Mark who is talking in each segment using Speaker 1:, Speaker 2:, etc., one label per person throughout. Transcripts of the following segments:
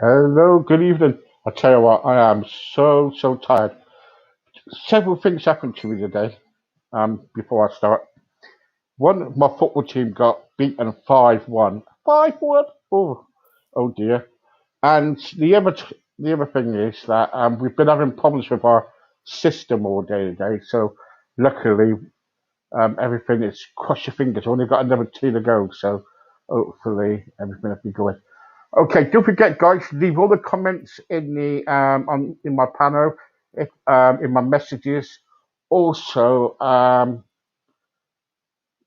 Speaker 1: Hello, good evening. I tell you what, I am so tired. Several things happened to me today. Before I start, one, my football team got beaten 5-1. 5-1. Oh dear. And the other thing is that we've been having problems with our system all day today. So luckily, everything is cross your fingers. Only got another two to go. So hopefully everything will be going. Okay, don't forget, guys, leave all the comments in the in my panel, if in my messages. Also,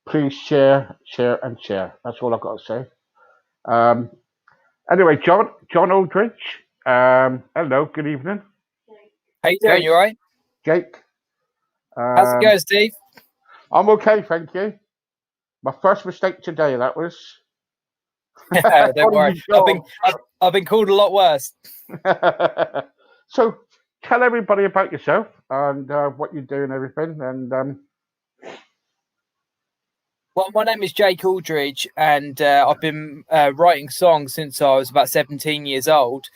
Speaker 1: please share. That's all I've got to say. Um, anyway, John Aldridge. Hello, good evening,
Speaker 2: How you doing?
Speaker 1: Jake.
Speaker 2: You all right?
Speaker 1: Jake.
Speaker 2: How's it
Speaker 1: Um,
Speaker 2: going, Steve?
Speaker 1: I'm okay, thank you. My first mistake today. That was.
Speaker 2: Don't
Speaker 1: What have
Speaker 2: worry.
Speaker 1: you
Speaker 2: I've been
Speaker 1: got?
Speaker 2: I've been called a lot worse.
Speaker 1: So, tell everybody about yourself and what you do and everything, and
Speaker 2: Well, my name is Jake Aldridge, and I've been writing songs since I was about 17 years old.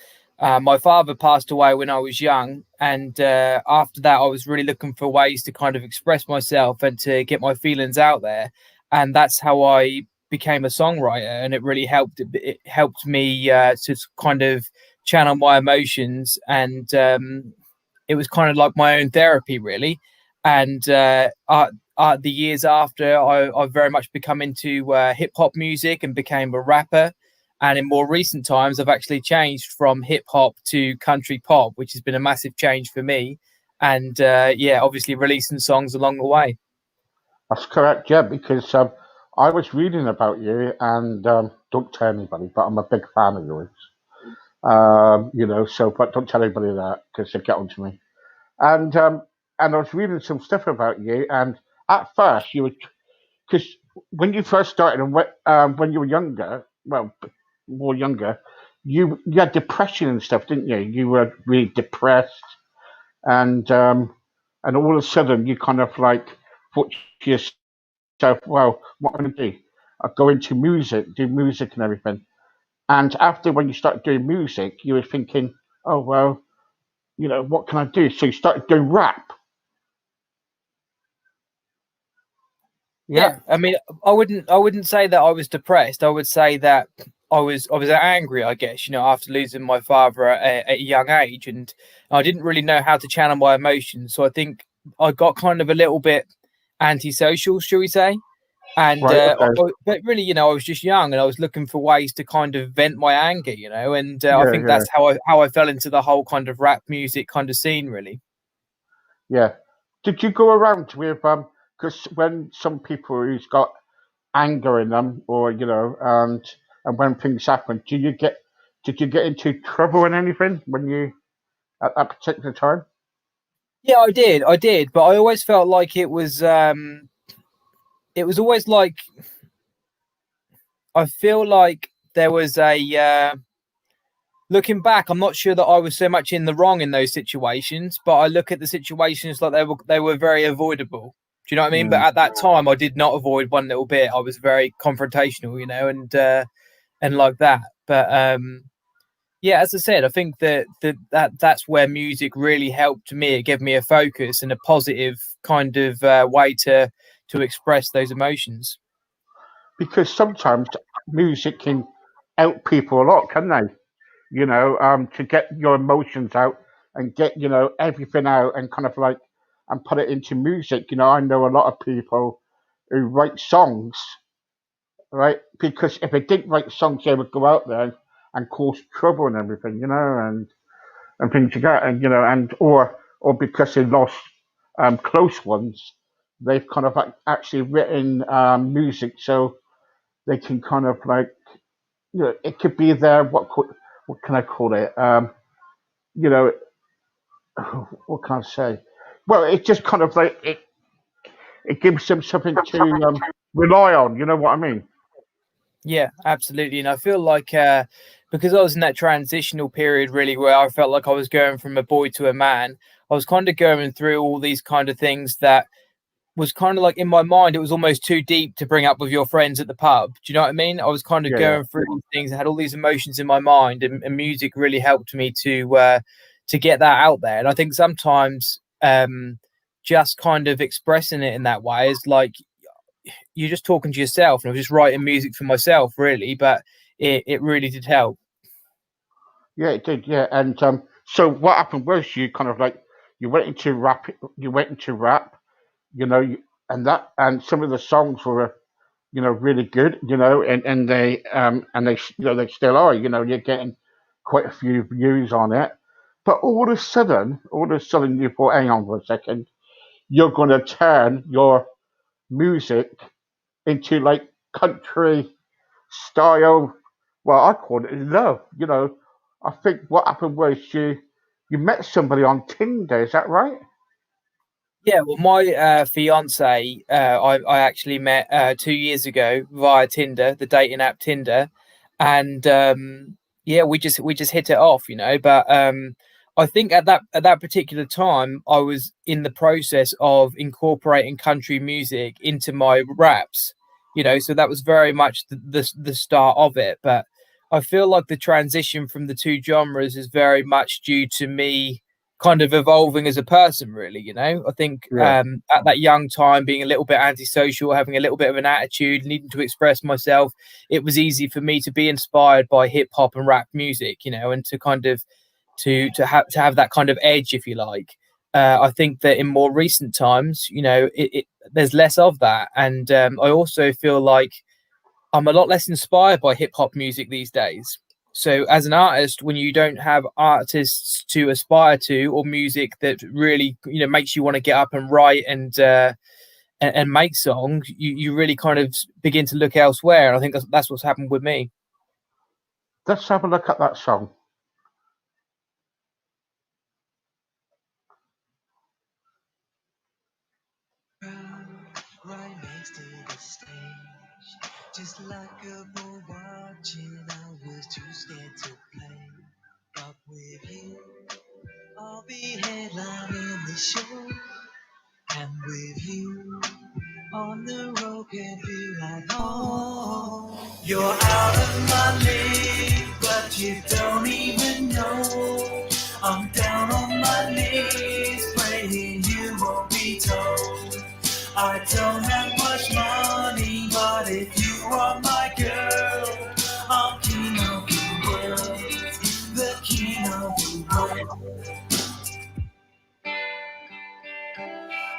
Speaker 2: My father passed away when I was young, and after that, I was really looking for ways to kind of express myself and to get my feelings out there, and that's how I became a songwriter. And it really helped. It helped me to kind of channel my emotions, and it was kind of like my own therapy, really. And the years after, I very much become into hip hop music and became a rapper. And in more recent times, I've actually changed from hip hop to country pop, which has been a massive change for me. And yeah, obviously releasing songs along the way.
Speaker 1: that's correct, yeah, because I was reading about you, and don't tell anybody, but I'm a big fan of yours. So, but don't tell anybody that because they get onto me. And I was reading some stuff about you, and at first you were, because when you first started and when you were younger, well, more younger, you had depression and stuff, didn't you? You were really depressed, and um, and all of a sudden you kind of like thought to yourself, well, what am I going to do? I go into music, do music and everything. And after when you started doing music, you were thinking, oh well, what can I do? So you started doing rap.
Speaker 2: Yeah,
Speaker 1: Yeah.
Speaker 2: I mean, I wouldn't say that I was depressed. I would say that I was angry, I guess, after losing my father at a young age, and I didn't really know how to channel my emotions. So I think I got kind of a little bit antisocial, shall we say? And
Speaker 1: Right. Okay.
Speaker 2: but really, I was just young, and I was looking for ways to kind of vent my anger, and I
Speaker 1: Yeah.
Speaker 2: think
Speaker 1: Yeah.
Speaker 2: that's how I fell into the whole kind of rap music kind of scene, really.
Speaker 1: Yeah. Did you go around with Because when some people who's got anger in them, or and when things happen, did you get into trouble and anything when you at that particular time?
Speaker 2: Yeah, I did, but I always felt like it was always like I feel like there was a looking back. I'm not sure that I was so much in the wrong in those situations, but I look at the situations like they were very avoidable. Do you know what I mean? But
Speaker 1: Mm.
Speaker 2: at that time, I did not avoid one little bit. I was very confrontational, and like that. But yeah, as I said, I think that's where music really helped me. It gave me a focus and a positive kind of way to express those emotions.
Speaker 1: Because sometimes music can help people a lot, can they? To get your emotions out and get, everything out and kind of like, and put it into music. I know a lot of people who write songs, right? Because if they didn't write songs, they would go out there and cause trouble and everything, and things like that. And, or because they lost close ones, they've kind of like actually written music so they can kind of like, it could be their, what can I call it? You know, what can I say? Well, it just kind of like it gives them something to rely on. You know what I mean?
Speaker 2: Yeah, absolutely. And I feel like because I was in that transitional period, really, where I felt like I was going from a boy to a man, I was kind of going through all these kind of things that was kind of like in my mind, it was almost too deep to bring up with your friends at the pub. Do you know what I mean? I was kind of
Speaker 1: Yeah, yeah.
Speaker 2: going through these things, I had all these emotions in my mind, and music really helped me to get that out there. And I think sometimes just kind of expressing it in that way is like you're just talking to yourself, and I was just writing music for myself, really. But it really did help.
Speaker 1: Yeah, it did. Yeah, and so what happened was you kind of like you went into rap. You went into rap. You know, and some of the songs were really good. And they they still are. You're getting quite a few views on it. But all of a sudden, you thought, hang on for a second, you're going to turn your music into like country style. Well, I call it love. I think what happened was you met somebody on Tinder. Is that right?
Speaker 2: Yeah, well, my fiance, I actually met 2 years ago via Tinder, the dating app Tinder, and yeah, we just hit it off, But I think at that particular time, I was in the process of incorporating country music into my raps, so that was very much the start of it. But I feel like the transition from the two genres is very much due to me kind of evolving as a person, really. I think
Speaker 1: Yeah.
Speaker 2: at that young time, being a little bit antisocial, having a little bit of an attitude, needing to express myself, it was easy for me to be inspired by hip hop and rap music, and to kind of to have that kind of edge, if you like. I think that in more recent times, there's less of that, and I also feel like I'm a lot less inspired by hip hop music these days. So, as an artist, when you don't have artists to aspire to, or music that really, makes you want to get up and write and make songs, you really kind of begin to look elsewhere. And I think that's what's happened with me.
Speaker 1: Let's have a look at that song.
Speaker 3: Right next to the stage, just like a bull watching. I was too scared to play, but with you, I'll be headlining the show, and with you on the road can feel like home. You're out of my league, but you don't even know. I'm down on my knees, praying you won't be told. I don't have much money, but if you are my girl, I'm king of the world, the king of the world.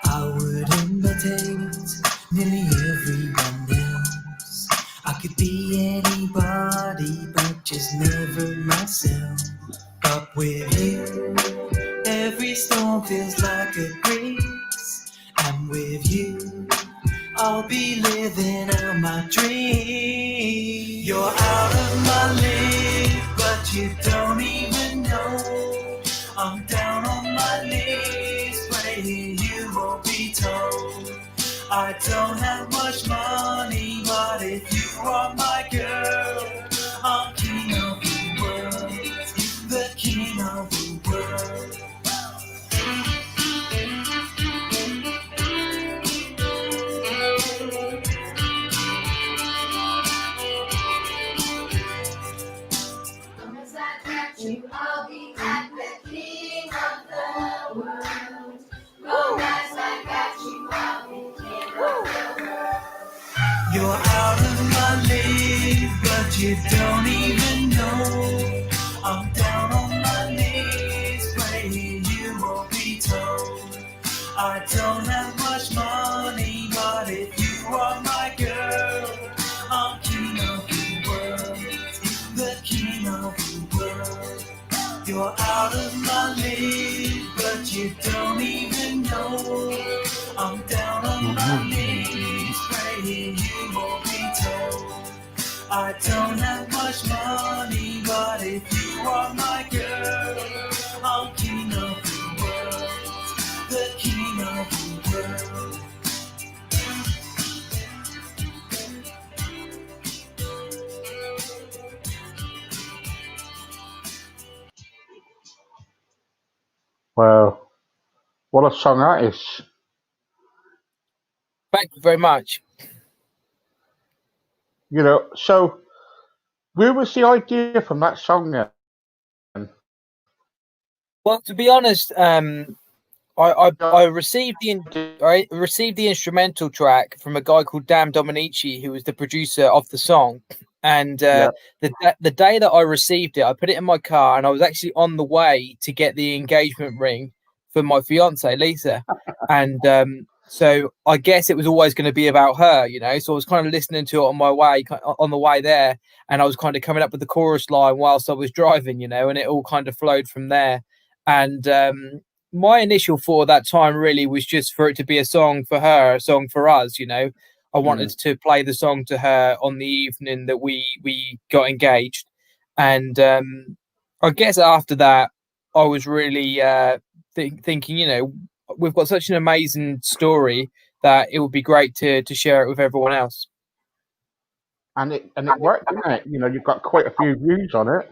Speaker 3: I would imitate nearly everyone else. I could be anybody, but just never myself. But with you, every storm feels like a breeze, and with you, I'll be living out my dream. You're out of my league, but you don't even know. I'm down on my knees, praying you won't be told. I don't have much money, but if you are my girl, I'm king of the world, the king of the world.
Speaker 4: I'll be at the king of the world. Long as I got you, I'll be king of the world.
Speaker 3: You're out of my league, but you don't even know. I'm down on my knees, praying you won't be told. I don't have much money, but if you are my girl, I'm king of the world, the king of the world. You're out of my league, but you don't even know. I'm down on my knees, praying you won't be told. I don't have much money, but if you are my girl, I'm king of the world, the king of the world.
Speaker 1: Well, what a song that is.
Speaker 2: Thank you very much.
Speaker 1: You know, so where was the idea from that song then?
Speaker 2: Well, to be honest, I received the instrumental track from a guy called Dan Dominici, who was the producer of the song. And
Speaker 1: Yeah.
Speaker 2: the day that I received it, I put it in my car, and I was actually on the way to get the engagement ring for my fiance Lisa. And so I guess it was always going to be about her, you know. So I was kind of listening to it on the way there, and I was kind of coming up with the chorus line whilst I was driving, you know, and it all kind of flowed from there. And my initial thought at that time really was just for it to be a song for her, a song for us, you know. I wanted to play the song to her on the evening that we got engaged. And I guess after that, I was really thinking, you know, we've got such an amazing story that it would be great to share it with everyone else.
Speaker 1: And it worked, didn't it? You know, you've got quite a few views on it.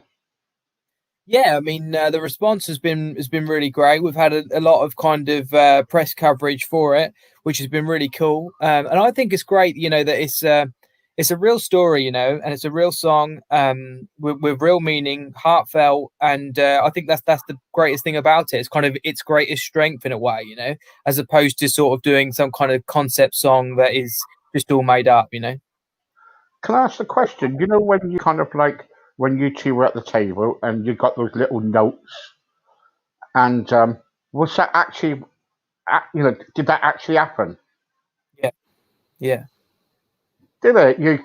Speaker 2: Yeah, I mean, the response has been really great. We've had a lot of kind of press coverage for it, which has been really cool. And I think it's great, you know, that it's a real story, you know, and it's a real song with real meaning, heartfelt, and I think that's the greatest thing about it. It's kind of its greatest strength in a way, you know, as opposed to sort of doing some kind of concept song that is just all made up, you know.
Speaker 1: Can I ask a question? You know, when you kind of like when you two were at the table and you got those little notes, and was that actually, you know, did that actually happen?
Speaker 2: Yeah, yeah.
Speaker 1: Did it?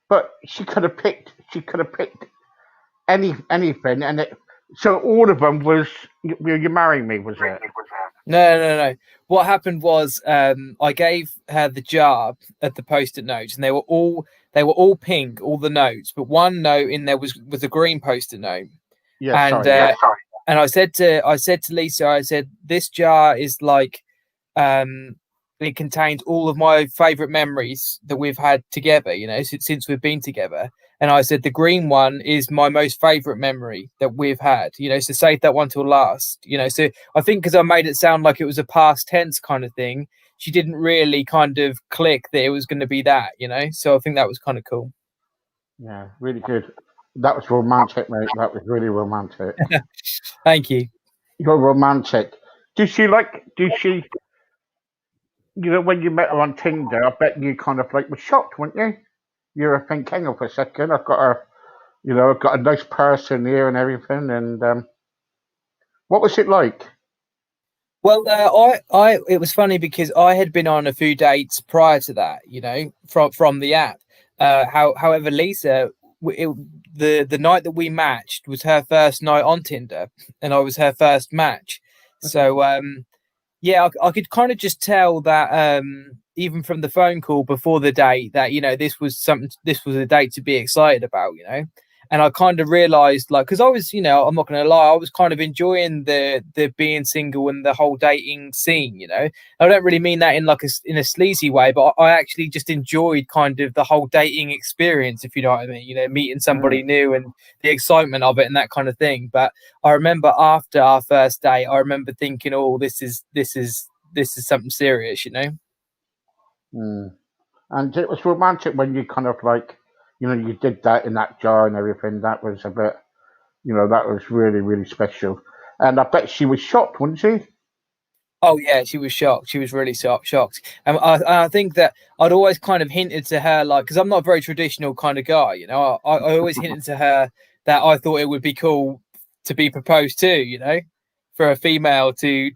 Speaker 1: But she could have picked. She could have picked anything, and it. So all of them was you marrying me? Was it?
Speaker 2: No. What happened was I gave her the jar of the post-it notes, and they were all pink, all the notes, but one note in there was a green post-it note.
Speaker 1: Yeah.
Speaker 2: And
Speaker 1: Sorry. Yeah.
Speaker 2: and I said to Lisa, I said, this jar is like it contains all of my favorite memories that we've had together, you know, since we've been together. And I said the green one is my most favorite memory that we've had, you know, so save that one till last, you know. So I think because I made it sound like it was a past tense kind of thing, she didn't really kind of click that it was going to be that, you know. So I think that was kind of cool.
Speaker 1: Yeah. Really good. That was romantic, mate. That was really romantic.
Speaker 2: Thank you.
Speaker 1: You're romantic. Did she like? Did she? You know, when you met her on Tinder, I bet you kind of like were shocked, weren't you? You were thinking, hang on for a second, I've got a, you know, I've got a nice person here and everything. And what was it like?
Speaker 2: Well, it was funny because I had been on a few dates prior to that, you know, from the app. However, Lisa, the night that we matched was her first night on Tinder, and I was her first match. So yeah, I could kind of just tell that even from the phone call before the date that, you know, this was a date to be excited about, you know. And I kind of realized, like, because I was, you know, I'm not going to lie, I was kind of enjoying the being single and the whole dating scene, you know. I don't really mean that in like in a sleazy way, but I actually just enjoyed kind of the whole dating experience, if you know what I mean, you know, meeting somebody new and the excitement of it and that kind of thing. But I remember after our first date, I remember thinking, oh, this is something serious, you know.
Speaker 1: Mm. And it was romantic when you kind of like, you know, you did that in that jar and everything. That was a bit, you know, that was really, really special. And I bet she was shocked, wasn't she?
Speaker 2: Oh yeah, she was shocked. She was really shocked. And I think that I'd always kind of hinted to her, like, because I'm not a very traditional kind of guy, you know. I always hinted to her that I thought it would be cool to be proposed to, you know, for a female to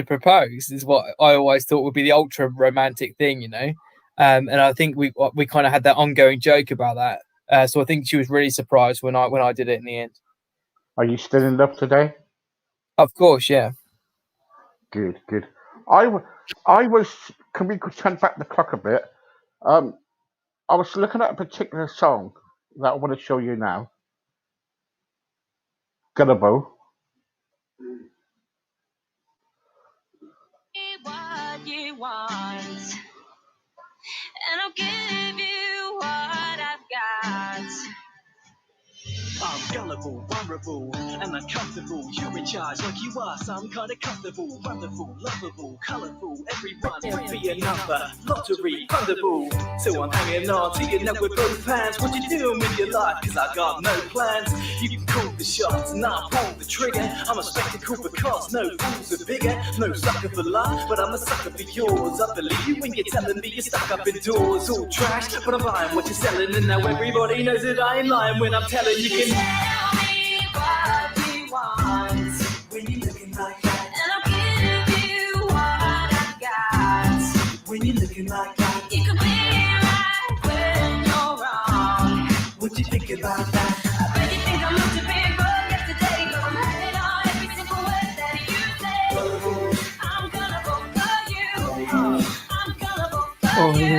Speaker 2: propose is what I always thought would be the ultra romantic thing, you know. And I think we kind of had that ongoing joke about that. So I think she was really surprised when I did it in the end.
Speaker 1: Are you still in love today?
Speaker 2: Of course, yeah.
Speaker 1: Good, good. I was. Can we turn back the clock a bit? Um, I was looking at a particular song that I want to show you now. Gullible.
Speaker 3: What you want, and I'll give you what I've got. I'm gullible,
Speaker 5: memorable and uncomfortable. You're in charge like you are some kind of comfortable, wonderful, lovable, colourful. Everyone bring me a number, lottery, thunderbolt. So I'm hanging on to your neck with both hands. What you doing with your life? Cause I got no plans. You can call the shots and I'll pull the trigger. I'm a spectacle because no fools are bigger. No sucker for love, but I'm a sucker for yours. I believe you when you're telling me you're stuck up indoors. All trash, but I'm buying what you're selling. And now everybody knows that I ain't lying when I'm telling you can
Speaker 3: Tell me what you want when you're looking like that, and I'll give you what I've got. When you're looking like that, you can be right when you're wrong. What you think about that? I bet you think I'm not too big for yesterday, but I'm hurting on every single word that you say. I'm gonna vote for you. I'm gonna vote for you.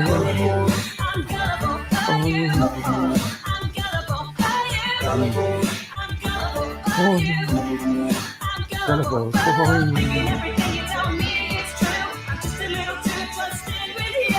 Speaker 3: I'm gonna vote for you. I'm gonna vote for you. I'm gonna vote for you. I'm gonna vote for you. Thinking everything you tell me is true. I'm just a little too trusting with you.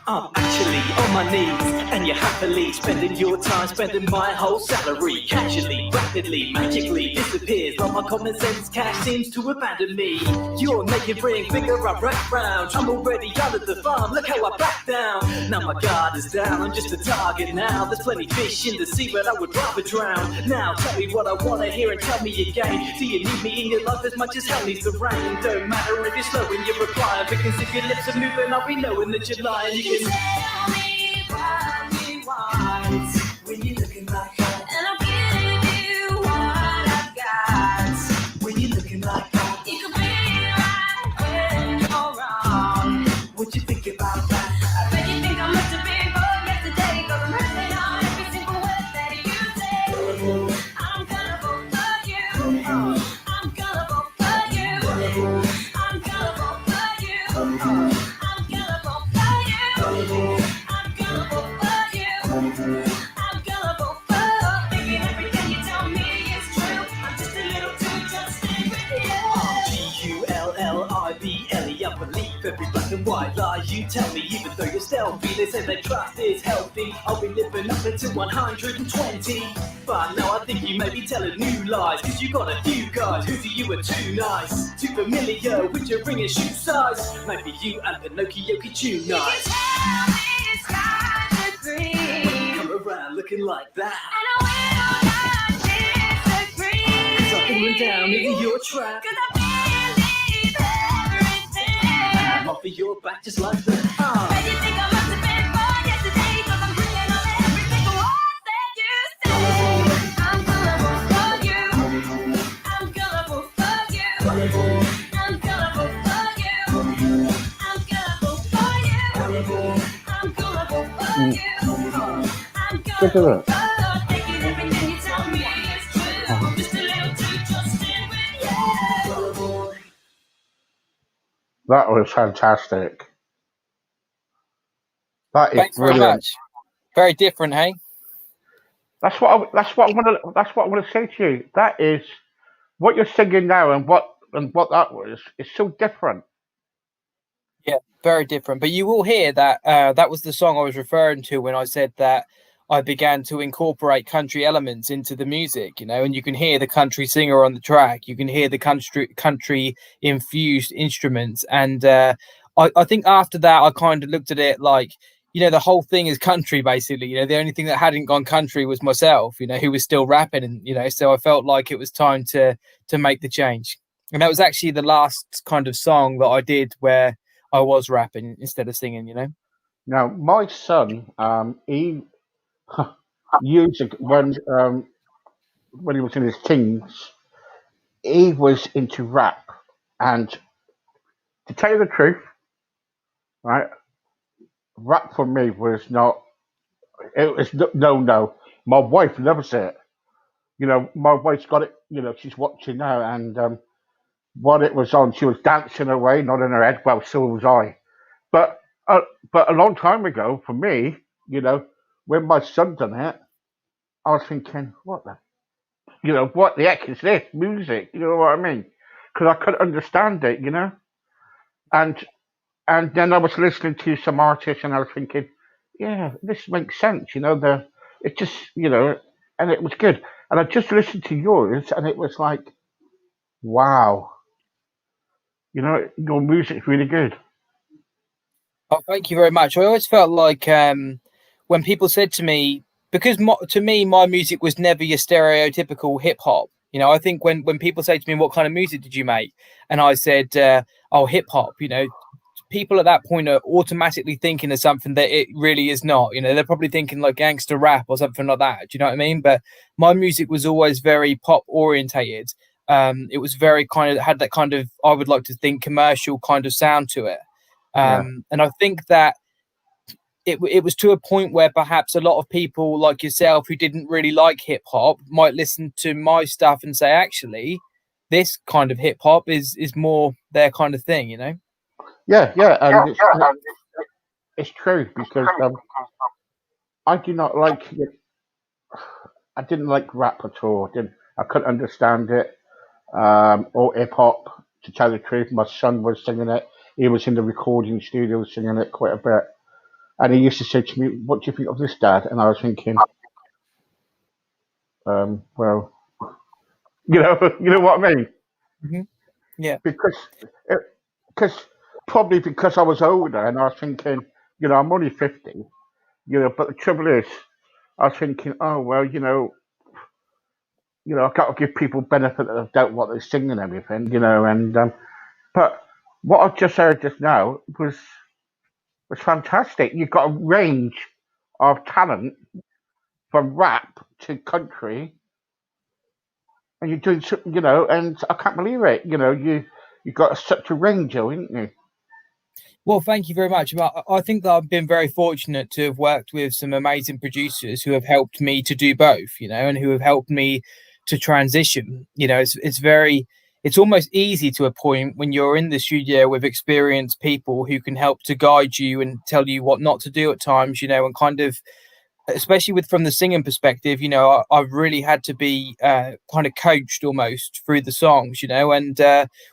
Speaker 5: I'm actually on my knees, and you're happily spending your time spending my whole salary. Casually, rapidly, magically disappears, while my common sense cash seems to abandon me. You're making ring figure, I wrap round. I'm already out of the farm, look how I back down. Now my guard is down, I'm just a target now. There's plenty fish in the sea, but I would rather drown. Now tell me what I wanna hear and tell me again. Do you need me in your life as much as hell needs the rain? Don't matter if you're slow when you're replying, because if your lips are moving, I'll be knowing that you're lying. You can
Speaker 3: Tell me what you want when you're looking like that, and I'll give you what I've got. When you're looking like that, you can be right when you're wrong. What you think about that? I bet you think I'm much too big for yesterday, but I'm hurting on every single word that you say. I'm gonna vote for you. I'm gonna vote for you. I'm gonna vote for you. I'm gonna vote for you. I'm gonna vote for you. I'm gonna vote for. Thinking everything you tell me is true. I'm just a little too trusting with you.
Speaker 5: G-U-L-L-I-B-L-E. I believe every black and white lie you tell me, even though you're stealthy. They say that trust is healthy. I'll be living up until 120. But now I think you may be telling new lies, cause you got a few guys who to you are too nice, too familiar with your ring and shoe size. Maybe you and the Noki too
Speaker 3: You
Speaker 5: nice.
Speaker 3: can tell me it's kind of green,
Speaker 5: Come around looking like that,
Speaker 3: and I will not disagree.
Speaker 5: cause I'm falling down into your trap.
Speaker 3: Cause I believe everything.
Speaker 5: I'm off of your back just like that.
Speaker 3: Bet you think I must have been born yesterday, cause I'm hanging on every single word that you say. I'm gonna vote for you. I'm gonna vote for you. I'm gonna vote for you. I'm gonna vote for you. I'm gonna vote for you. I'm gonna vote for. Thinking everything you tell me is true. I'm just a little too trusting with you.
Speaker 1: That was fantastic. That is
Speaker 2: Thanks very
Speaker 1: brilliant.
Speaker 2: much. Very different, hey?
Speaker 1: That's what I want to say to you. That is what you're singing now, and what that was is so different.
Speaker 2: Yeah, very different. But you will hear that that was the song I was referring to when I said that I began to incorporate country elements into the music, you know, and you can hear the country singer on the track. You can hear the country infused instruments. And I think after that, I kind of looked at it like, you know, the whole thing is country, basically. You know, the only thing that hadn't gone country was myself, you know, who was still rapping. And, you know, so I felt like it was time to make the change. And that was actually the last kind of song that I did where I was rapping instead of singing, you know.
Speaker 1: Now, my son, he years ago, when he was in his teens, he was into rap, and to tell you the truth, right, rap for me was not. It was no. My wife loves it. You know, my wife's got it. You know, she's watching now, and what it was on, she was dancing away, nodding her head. Well, so was I. But uh, but a long time ago, for me, you know, when my son done it, I was thinking, what the heck is this music? You know what I mean? Because I couldn't understand it. You know. and then I was listening to some artists, and I was thinking, yeah, this makes sense. It just, and it was good. And I just listened to yours, and it was like, wow, your music's really good.
Speaker 2: Oh, thank you very much. I always felt like when people said to me, because to me, my music was never your stereotypical hip hop. I think when people say to me, what kind of music did you make? And I said, oh, hip hop, people at that point are automatically thinking of something that it really is not. They're probably thinking like gangster rap or something like that. Do you know what I mean? But my music was always very pop orientated. It was very had that kind of, I would like to think, commercial kind of sound to it. And I think that it was to a point where perhaps a lot of people like yourself who didn't really like hip hop might listen to my stuff and say, actually, this kind of hip hop is more their kind of thing,
Speaker 1: Yeah, and it's true because I do not like it. I didn't like rap at all. I couldn't understand it. Or hip hop. To tell the truth, my son was singing it. He was in the recording studio singing it quite a bit, and he used to say to me, "What do you think of this, Dad?" And I was thinking, well, you know what I mean?
Speaker 2: Mm-hmm. Yeah.
Speaker 1: Because probably because I was older, and I was thinking, I'm only 50, but the trouble is, I was thinking, oh well, I've got to give people benefit of the doubt what they sing and everything, and but what I've just heard just now was fantastic. You've got a range of talent from rap to country, and you're doing something, and I can't believe it. You got such a range, haven't you?
Speaker 2: Well, thank you very much. I think that I've been very fortunate to have worked with some amazing producers who have helped me to do both, and who have helped me to transition. It's almost easy to a point when you're in the studio with experienced people who can help to guide you and tell you what not to do at times, and kind of, especially from the singing perspective, I've really had to be kind of coached almost through the songs, and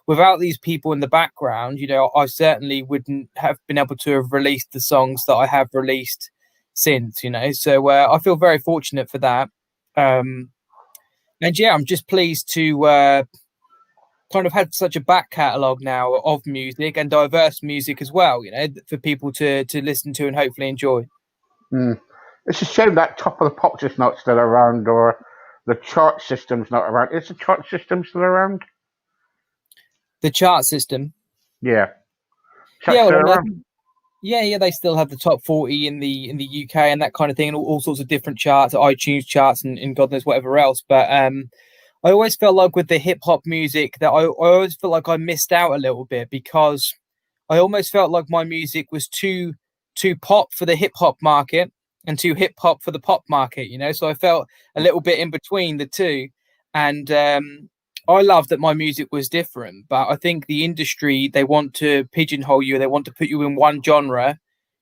Speaker 2: without these people in the background, I certainly wouldn't have been able to have released the songs that I have released since, so I feel very fortunate for that. And yeah, I'm just pleased to kind of had such a back catalogue now of music and diverse music as well, for people to listen to and hopefully enjoy.
Speaker 1: It's a shame that Top of the Pops is not still around, or the chart system's not around. Is the chart system still around?
Speaker 2: The chart system?
Speaker 1: Yeah.
Speaker 2: Yeah, they still have the top 40 in the UK and that kind of thing, and all sorts of different charts, iTunes charts, and God knows whatever else. But I always felt like with the hip hop music that I always felt like I missed out a little bit, because I almost felt like my music was too pop for the hip hop market and too hip hop for the pop market, so I felt a little bit in between the two. And I love that my music was different, but I think the industry, they want to pigeonhole you, they want to put you in one genre.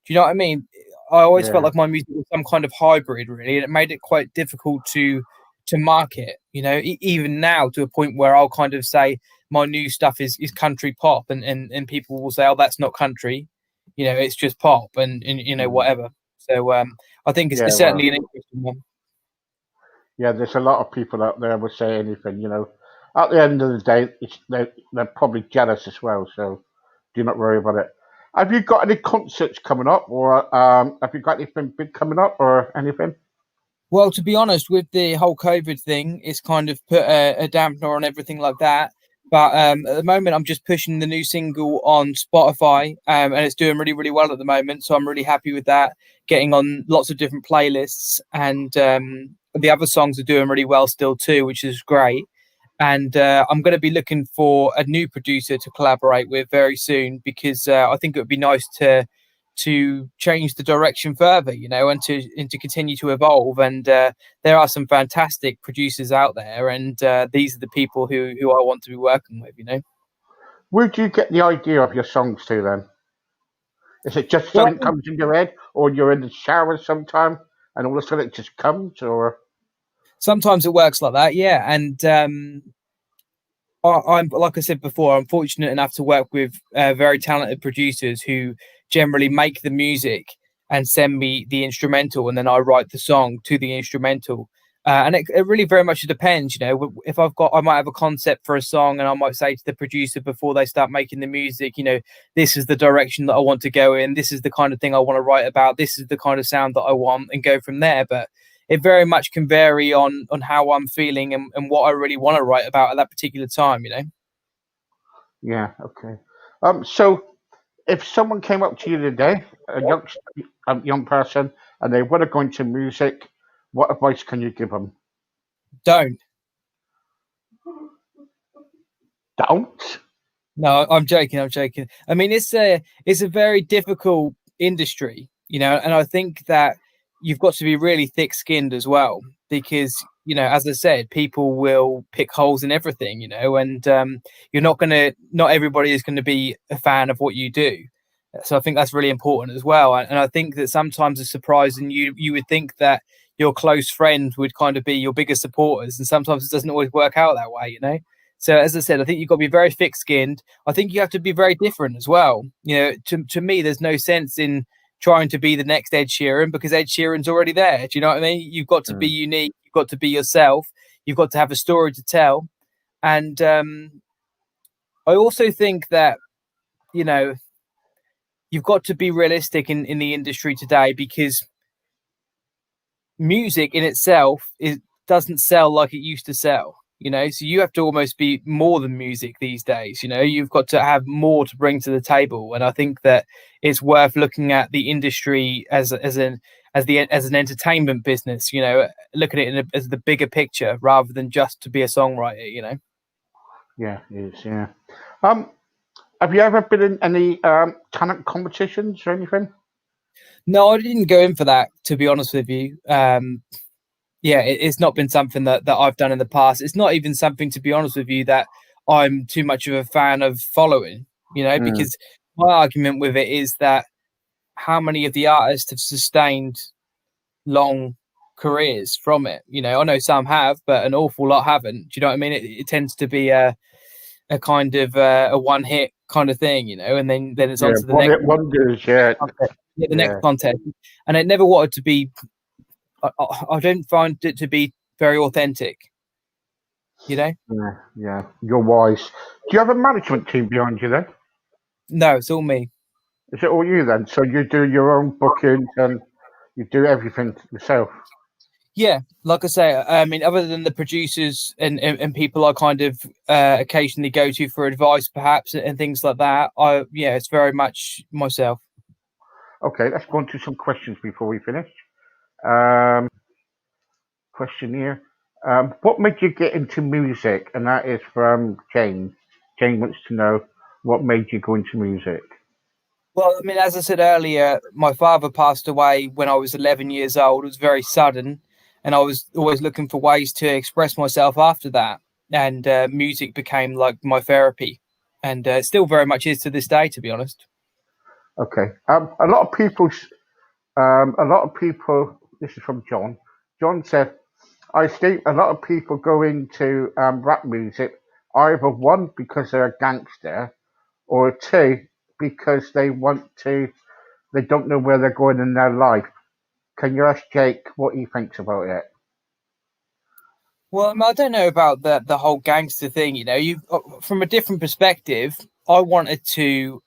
Speaker 2: Do you know what I mean? I always felt like my music was some kind of hybrid, really, and it made it quite difficult to market, even now, to a point where I'll kind of say my new stuff is country pop, and people will say, oh, that's not country, it's just pop, and whatever. So I think it's certainly an interesting one.
Speaker 1: Yeah, there's a lot of people out there will say anything, At the end of the day, they're probably jealous as well, so do not worry about it. Have you got any concerts coming up, or have you got anything big coming up, or anything?
Speaker 2: Well, to be honest, with the whole COVID thing, it's kind of put a dampener on everything like that. But at the moment, I'm just pushing the new single on Spotify, and it's doing really, really well at the moment. So I'm really happy with that, getting on lots of different playlists, and the other songs are doing really well still too, which is great. And I'm going to be looking for a new producer to collaborate with very soon, because I think it would be nice to change the direction further, and to continue to evolve. And there are some fantastic producers out there, and these are the people who I want to be working with,
Speaker 1: Where do you get the idea of your songs to then? Is it just something comes in your head, or you're in the shower sometime and all of a sudden it just comes, or?
Speaker 2: Sometimes it works like that, yeah. And I'm like I said before, I'm fortunate enough to work with very talented producers who generally make the music and send me the instrumental, and then I write the song to the instrumental. And it really very much depends, you know. If I might have a concept for a song, and I might say to the producer before they start making the music, you know, this is the direction that I want to go in. This is the kind of thing I want to write about. This is the kind of sound that I want, and go from there. But it very much can vary on how I'm feeling and what I really want to write about at that particular time, you know.
Speaker 1: Yeah. Okay. So if someone came up to you today, young person, and they want to go into music, what advice can you give them?
Speaker 2: Don't.
Speaker 1: Don't.
Speaker 2: No, I'm joking. I'm joking. I mean, it's a very difficult industry, you know, and I think that you've got to be really thick-skinned as well, because you know, as I said, people will pick holes in everything, you know, and not everybody is gonna be a fan of what you do. So I think that's really important as well. And I think that sometimes it's surprising you would think that your close friend would kind of be your biggest supporters, and sometimes it doesn't always work out that way, you know. So as I said, I think you've got to be very thick-skinned. I think you have to be very different as well. You know, to me, there's no sense in trying to be the next Ed Sheeran, because Ed Sheeran's already there. Do you know what I mean? You've got to be unique. You've got to be yourself. You've got to have a story to tell. And I also think that, you know, you've got to be realistic in the industry today, because music in itself doesn't sell like it used to sell, you know. So you have to almost be more than music these days, you know. You've got to have more to bring to the table, and I think that it's worth looking at the industry as an entertainment business, you know. Look at it as the bigger picture rather than just to be a songwriter, you know.
Speaker 1: Yeah, it is. Yeah. Um, have you ever been in any talent competitions or anything?
Speaker 2: No, I didn't go in for that, to be honest with you. Yeah, it's not been something that I've done in the past. It's not even something, to be honest with you, that I'm too much of a fan of following, you know,
Speaker 1: Mm,
Speaker 2: because my argument with it is that how many of the artists have sustained long careers from it? You know, I know some have, but an awful lot haven't. Do you know what I mean? It tends to be a kind of a one hit kind of thing, you know, and then it's on
Speaker 1: yeah,
Speaker 2: to the
Speaker 1: one
Speaker 2: next
Speaker 1: hit wonders. Yeah,
Speaker 2: contest, yeah, the next
Speaker 1: yeah,
Speaker 2: contest. And it never wanted to be, I don't find it to be very authentic, you know?
Speaker 1: yeah, yeah. You're wise. Do you have a management team behind you then?
Speaker 2: No, it's all me.
Speaker 1: Is it all you then? So you do your own bookings and you do everything yourself.
Speaker 2: Yeah, like I say, I mean, other than the producers and people I kind of occasionally go to for advice, perhaps, and things like that, yeah, it's very much myself.
Speaker 1: Okay, let's go on to some questions before we finish. Um, question here. What made you get into music? And that is from Jane. Jane wants to know what made you go into music.
Speaker 2: Well, I mean, as I said earlier, my father passed away when I was 11 years old. It was very sudden, and I was always looking for ways to express myself after that. And music became like my therapy, and still very much is to this day, to be honest.
Speaker 1: Okay. A lot of people. This is from John. John said, "I think a lot of people go into rap music either one because they're a gangster, or two because they don't know where they're going in their life." Can you ask Jake what he thinks about it?
Speaker 2: Well, I don't know about the whole gangster thing. You know, you from a different perspective. I wanted to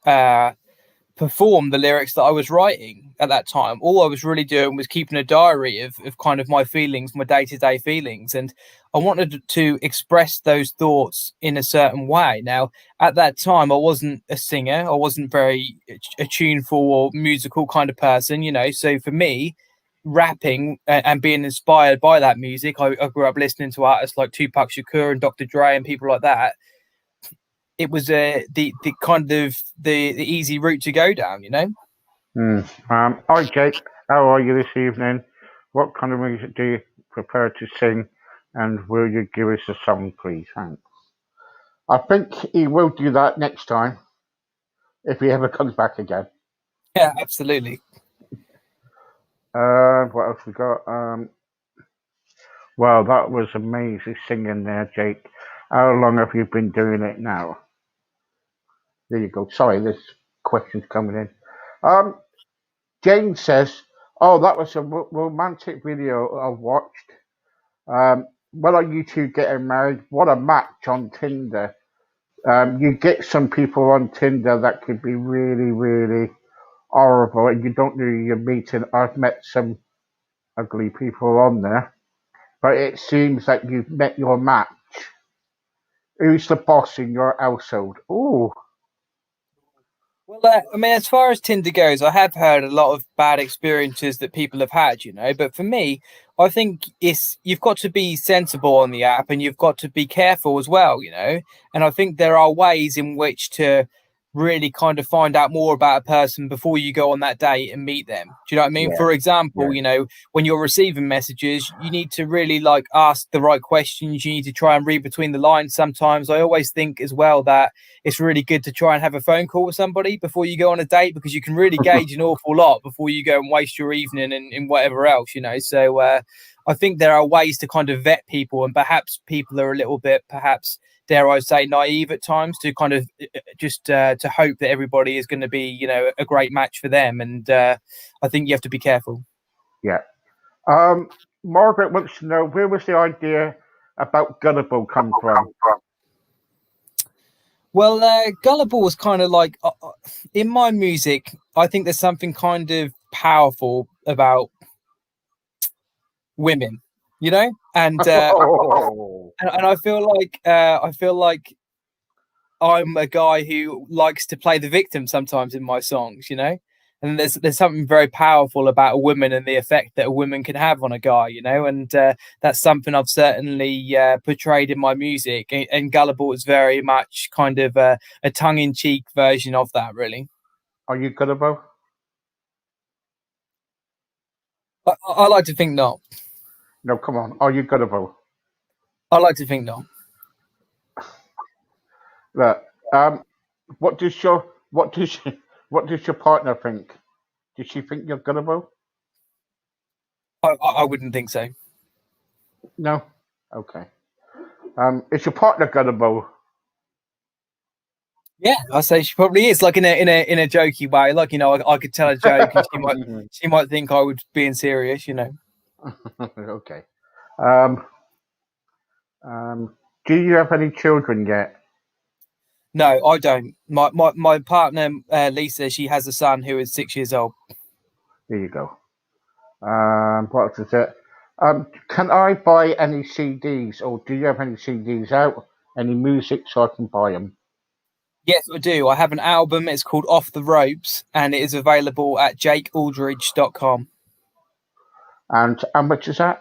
Speaker 2: perform the lyrics that I was writing at that time. All I was really doing was keeping a diary of kind of my feelings, my day to day feelings, and I wanted to express those thoughts in a certain way. Now, at that time, I wasn't a singer. I wasn't very a tuneful or musical kind of person. You know, so for me, rapping and being inspired by that music. I grew up listening to artists like Tupac Shakur and Dr. Dre and people like that. It was the kind of the easy route to go down, you know.
Speaker 1: Hmm. Hi Jake, how are you this evening? What kind of music do you prepare to sing? And will you give us a song, please? Thanks. I think he will do that next time if he ever comes back again.
Speaker 2: Yeah, absolutely.
Speaker 1: What else we got? Well, that was amazing singing there, Jake. How long have you been doing it now? There you go. Sorry, there's questions coming in. Jane says, "Oh, that was a romantic video I watched. When are you two getting married? What a match on Tinder. You get some people on Tinder that could be really, really horrible, and you don't know who you're meeting. I've met some ugly people on there, but it seems like you've met your match. Who's the boss in your household? Oh,
Speaker 2: Well, I mean, as far as Tinder goes, I have heard a lot of bad experiences that people have had, you know. But for me, I think you've got to be sensible on the app and you've got to be careful as well, you know. And I think there are ways in which to really kind of find out more about a person before you go on that date and meet them. Do you know what I mean?
Speaker 1: yeah,
Speaker 2: For example,
Speaker 1: yeah.
Speaker 2: you know, when you're receiving messages, you need to really like ask the right questions. You need to try and read between the lines sometimes. I always think as well that it's really good to try and have a phone call with somebody before you go on a date because you can really gauge an awful lot before you go and waste your evening and whatever else, you know. So I think there are ways to kind of vet people, and perhaps people are a little bit, perhaps, dare I say, naive at times to kind of just to hope that everybody is going to be, you know, a great match for them. And I think you have to be careful.
Speaker 1: Yeah. Margaret wants to know, where was the idea about Gullible come from?
Speaker 2: Well, Gullible was kind of like in my music, I think there's something kind of powerful about women, you know, and
Speaker 1: Oh,
Speaker 2: and I feel like I'm a guy who likes to play the victim sometimes in my songs, you know. And there's something very powerful about a woman and the effect that a woman can have on a guy, you know. And that's something I've certainly portrayed in my music. And Gullible is very much kind of a tongue-in-cheek version of that, really.
Speaker 1: are you Gullible?
Speaker 2: I like to think not.
Speaker 1: No, come on. Are you Gullible?
Speaker 2: I like to think not.
Speaker 1: Look, what does your what does what does your partner think? Does she think you're Gullible?
Speaker 2: I wouldn't think so.
Speaker 1: No. Okay. Is your partner Gullible?
Speaker 2: Yeah, I say she probably is, like in a jokey way. Like, you know, I could tell a joke and she might think I would being serious, you know.
Speaker 1: Okay. Um, do you have any children yet?
Speaker 2: No, I don't. My partner Lisa, she has a son who is 6 years old.
Speaker 1: There you go. What is it? Can I buy any CDs, or do you have any CDs out? Any music so I can buy them?
Speaker 2: Yes, I do. I have an album. It's called Off the Ropes, and it is available at jakealdridge.com.
Speaker 1: And how much is that?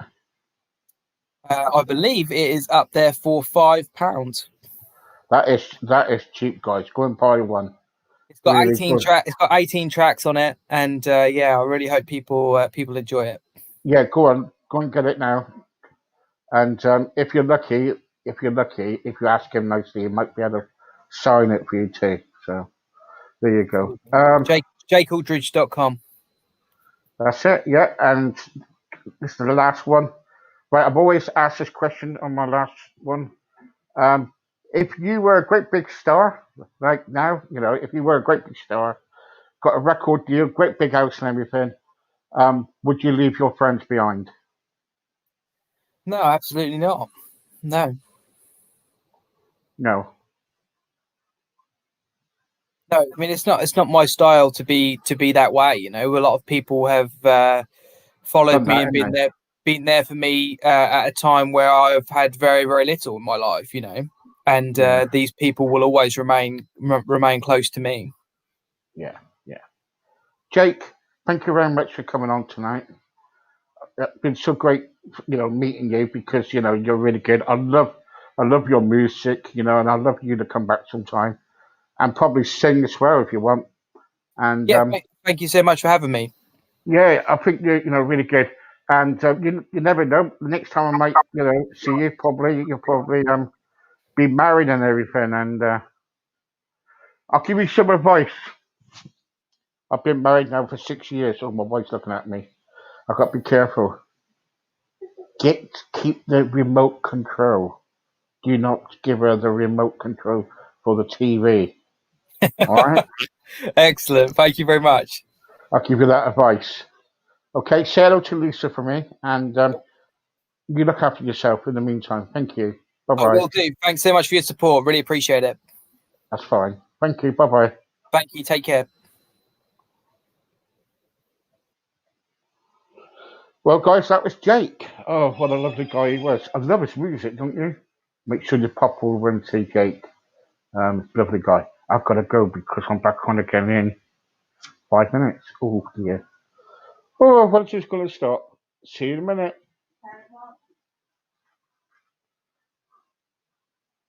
Speaker 2: I believe it is up there for £5.
Speaker 1: That is cheap, guys. Go and buy one.
Speaker 2: It's got
Speaker 1: Really
Speaker 2: 18
Speaker 1: good.
Speaker 2: track. It's got 18 tracks on it, and yeah, I really hope people enjoy it.
Speaker 1: Yeah, go and get it now. And if you're lucky, if you ask him nicely, he might be able to sign it for you too. So there you go.
Speaker 2: jakealdridge.com.
Speaker 1: That's it. Yeah, and this is the last one. Right, I've always asked this question on my last one. If you were a great big star, like now, you know, if you were a great big star, got a record deal, great big house and everything, would you leave your friends behind?
Speaker 2: No, absolutely not. No.
Speaker 1: No.
Speaker 2: No, I mean it's not my style to be that way. You know, a lot of people have followed
Speaker 1: Done
Speaker 2: me
Speaker 1: that,
Speaker 2: and
Speaker 1: haven't
Speaker 2: been there for me at a time where I've had very, very little in my life. You know, and
Speaker 1: Yeah.
Speaker 2: these people will always remain close to me.
Speaker 1: Yeah, yeah. Jake, thank you very much for coming on tonight. It's been so great, you know, meeting you because you know you're really good. I love your music, you know, and I'd love you to come back sometime and probably sing as well if you want. And
Speaker 2: Yeah, thank you so much for having me.
Speaker 1: yeah, I think you're you know really good. And you never know. The next time I might you know see you, you'll probably be married and everything. And I'll give you some advice. I've been married now for 6 years. Oh, my wife's looking at me. I've got to be careful. Keep the remote control. do not give her the remote control for the TV. All right?
Speaker 2: Excellent. Thank you very much.
Speaker 1: I'll give you that advice. Okay, say hello to Lisa for me, and you look after yourself in the meantime. Thank you.
Speaker 2: I
Speaker 1: Bye-bye.
Speaker 2: will do. Thanks so much for your support. Really appreciate it.
Speaker 1: That's fine. Thank you. Bye-bye.
Speaker 2: Thank you. Take care.
Speaker 1: Well, guys, that was Jake. Oh, what a lovely guy he was. I love his music, don't you? Make sure you pop over and see Jake. Lovely guy. I've got to go because I'm back on again in 5 minutes. Oh, dear. Oh, well, just going to stop. See you in a minute.